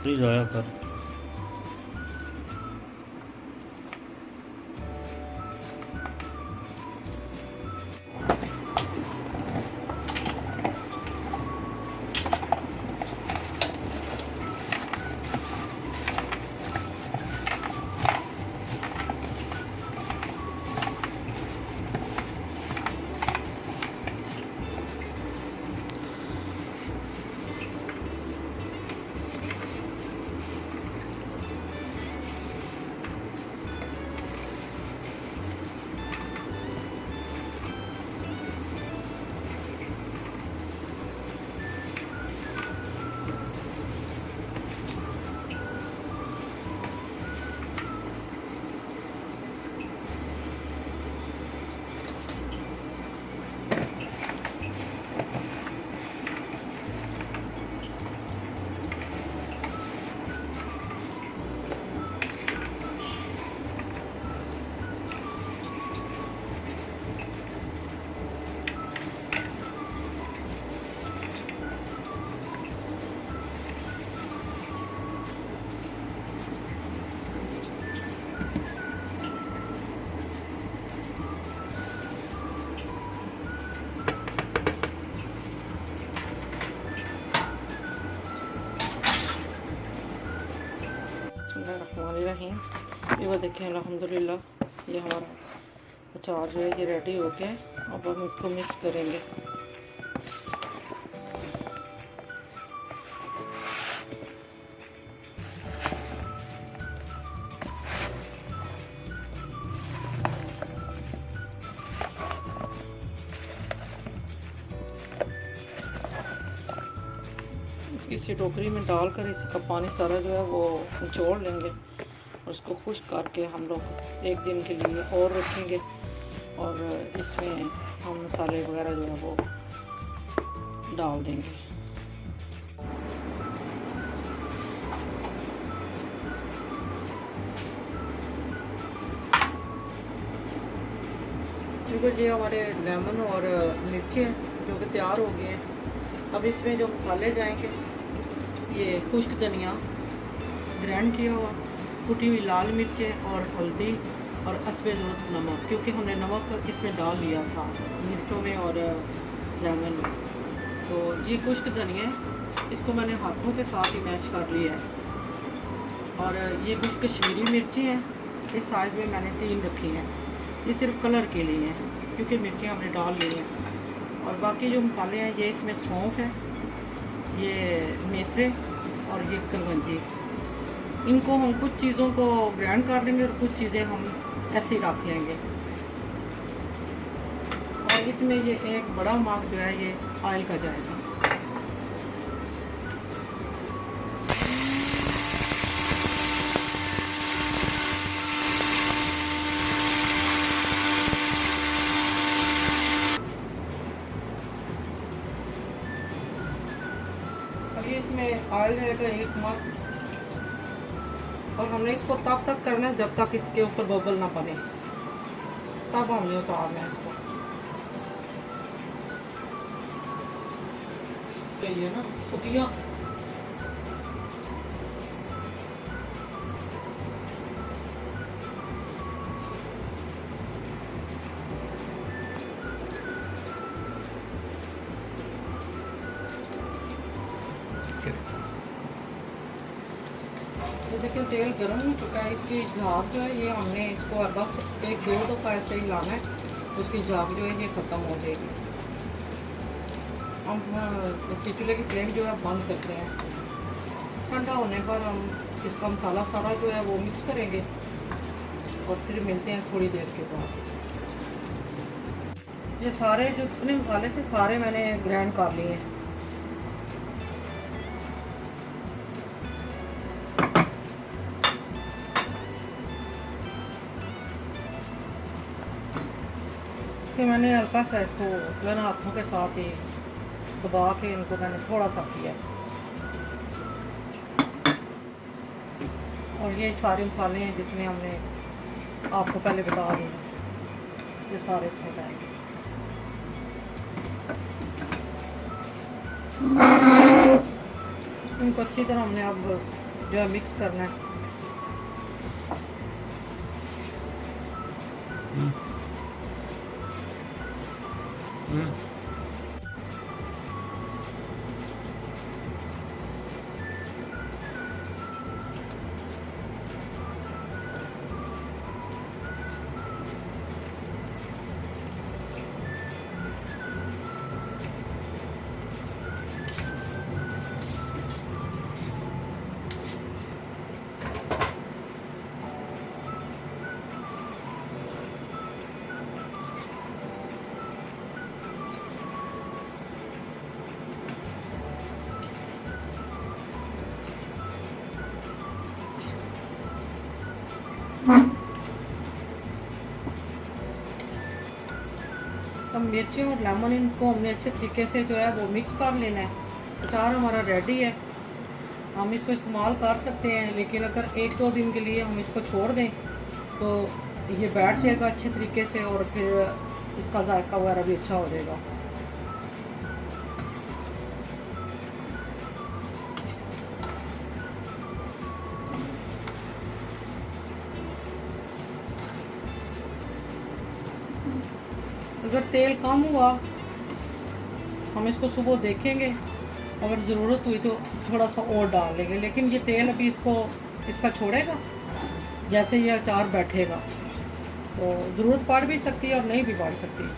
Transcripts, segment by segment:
Please आया कर। रहीम। ये वो देखें अल्हम्दुलिल्लाह ये हमारा अचार जो है ये रेडी हो गया। अब हम इसको मिक्स करेंगे। किसी टोकरी में डालकर इसका पानी सारा जो है वो निचोड़ लेंगे और उसको खुश्क करके हम लोग एक दिन के लिए और रखेंगे और इसमें हम मसाले वगैरह जो है वो डाल देंगे। देखो ये हमारे लेमन और मिर्ची हैं जो कि तैयार हो गए हैं। अब इसमें जो मसाले जाएंगे ये खुश्क धनिया ग्राइंड किया हुआ, कुटी हुई लाल मिर्चें और हल्दी और हस्बे ज़रूरत नमक, क्योंकि हमने नमक इसमें डाल लिया था मिर्चों में और लेमन में। तो ये खुश्क धनिया है, इसको मैंने हाथों के साथ ही मैश कर लिया है। और ये कुछ कश्मीरी मिर्ची हैं, इस साइज़ में मैंने 3 रखी हैं। ये सिर्फ कलर के लिए हैं क्योंकि मिर्ची हमने डाल ली हैं। और बाकी जो मसाले हैं ये इसमें सौंफ है, ये मेथरे और ये कलवंजी। इनको हम कुछ चीज़ों को ग्राइंड कर लेंगे और कुछ चीज़ें हम ऐसे ही रख लेंगे। और इसमें ये एक बड़ा मग जो है ये ऑयल का जाएगा। ये इसमें ऑयल रहेगा 1 मग और हमने इसको तब तक करना है जब तक इसके ऊपर बबल ना बने, तब हमने उतारना है इसको। ये ना कुटिया देखिए तेल गर्म हो चुका है। इसकी झाग जो है ये हमने इसको बस 1-2 दफ़ा ऐसे ही लाना है, उसकी झाग जो है ये ख़त्म हो जाएगी। हम इसके चूल्हे की फ्लेम जो है बंद करते हैं। ठंडा होने पर हम इसका मसाला सारा जो है वो मिक्स करेंगे और फिर मिलते हैं थोड़ी देर के बाद। ये सारे जो जितने मसाले थे सारे मैंने ग्राइंड कर लिए हैं। फिर मैंने हल्का सा इसको मैंने हाथों के साथ ही दबा के इनको मैंने थोड़ा सा किया। और ये सारे मसाले हैं जितने हमने आपको पहले बता दिए, ये सारे इसमें डालेंगे। इनको अच्छी तरह हमने अब जो है मिक्स करना है। तो मिर्ची और लेमन इनको हमने अच्छे तरीके से जो है वो मिक्स कर लेना है। अचार हमारा रेडी है, हम इसको इस्तेमाल कर सकते हैं, लेकिन अगर 1-2 दिन के लिए हम इसको छोड़ दें तो ये बैठ जाएगा अच्छे तरीके से और फिर इसका जायका वगैरह भी अच्छा हो जाएगा। अगर तेल कम हुआ हम इसको सुबह देखेंगे, अगर ज़रूरत हुई तो थोड़ा सा और डाल लेंगे, लेकिन ये तेल अभी इसका छोड़ेगा जैसे ये अचार बैठेगा, तो ज़रूरत पड़ भी सकती है और नहीं भी पड़ सकती।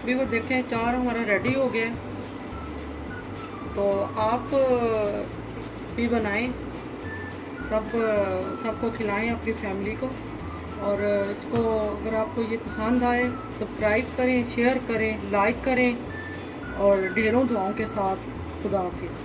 भी वो देखें अचार हमारा रेडी हो गया, तो आप भी बनाएं, सबको खिलाएं अपनी फैमिली को। और इसको अगर आपको ये पसंद आए सब्सक्राइब करें, शेयर करें, लाइक करें और ढेरों दुआओं के साथ खुदा हाफिज़।